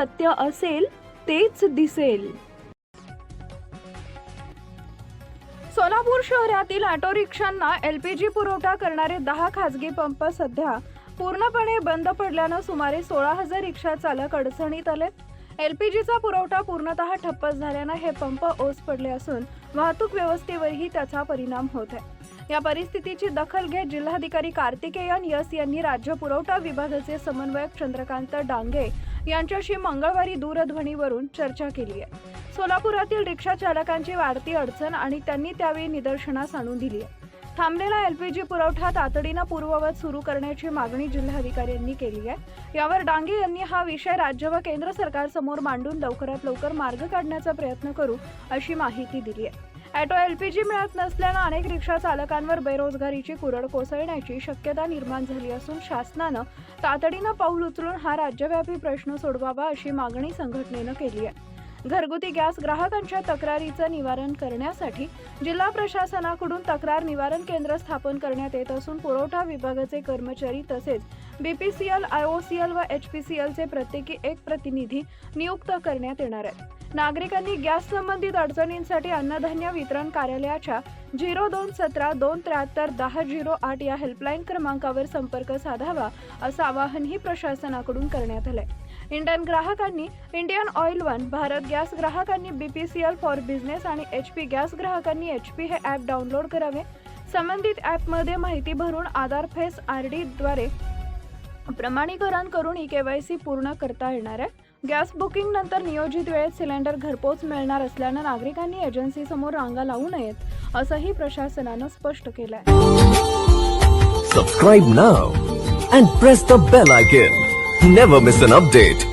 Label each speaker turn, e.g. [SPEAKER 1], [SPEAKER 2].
[SPEAKER 1] सत्य असेल तेच दिसेल। सोलापूर शहरातील ऑटो रिक्षांना एलपीजी पुरवठा करणारे 10 खासगी पंप सध्या पूर्णपणे बंद पडल्याने सुमारे 16,000 रिक्षा चालक अडचणीत आले। एलपीजीचा पुरवठा पूर्णतः ठप्प झाल्याने हे पंप ओस पडले असून वाहतूक व्यवस्थेवरही त्याचा परिणाम होत आहे। या परिस्थितीची दखल घेत जिल्हाधिकारी कार्तिकेयन यस यांनी राज्य पुरवठा विभागाचे समन्वयक चंद्रकांत डांगे यांच्याशी मंगळवारी दूरध्वनीवरून चर्चा केली आहे। सोलापुरातील रिक्षा चालकांची वाढती अडचण आणि त्यांनी त्यावेळी निदर्शनास आणून दिली आहे। थांबलेला एलपीजी पुरवठा तातडीने पूर्ववत सुरू करण्याची मागणी जिल्हाधिकाऱ्यांनी केली आहे। यावर डांगे यांनी हा विषय राज्य व केंद्र सरकारसमोर मांडून लवकरात लवकर मार्ग काढण्याचा प्रयत्न करू अशी माहिती दिली आहे। ऑटो एलपीजी मिळत नसल्याने अनेक रिक्षा चालकांवर बेरोजगारीची कुरड कोसळण्याची शक्यता निर्माण झाली असून शासनाने तातडीने पाऊल उचलून हा राज्यव्यापी प्रश्न सोडवावा अशी मागणी संघटनेने केली आहे। घरगुती गॅस ग्राहकांच्या तक्रारीचं निवारण करण्यासाठी जिल्हा प्रशासनाकडून तक्रार निवारण केंद्र स्थापन करण्यात येत असून पुरवठा विभागाचे कर्मचारी तसेच बीपीसीएल, आयओसीएल व एचपीसीएलचे प्रत्येकी एक प्रतिनिधी नियुक्त करण्यात येणार आहे। नागरिकांनी गॅस संबंधित अडचणींसाठी अन्नधान्य वितरण कार्यालयाच्या 0217 273 1008 या हेल्पलाईन क्रमांकावर संपर्क साधावा असं आवाहनही प्रशासनाकडून करण्यात आलंय। इंडियन ग्राहकांनी Indian oil one, Bharat gas ग्राहकांनी बीपीसीएल फॉर बिझनेस आणि एचपी गॅस ग्राहकांनी एचपी हे ॲप डाउनलोड करावे। संबंधित ॲपमध्ये माहिती भरून आधार फेस आरडी द्वारे प्रमाणीकरण करून ई-केवायसी पूर्ण करता येणार आहे। गॅस बुकिंग नंतर नियोजित वेळेत सिलेंडर घरपोच मिळणार असल्याने नागरिकांनी एजन्सीसमोर रांगा लावू नयेत असंही प्रशासनानं स्पष्ट केलं आहे।
[SPEAKER 2] Subscribe now and press the bell icon. Never miss an update.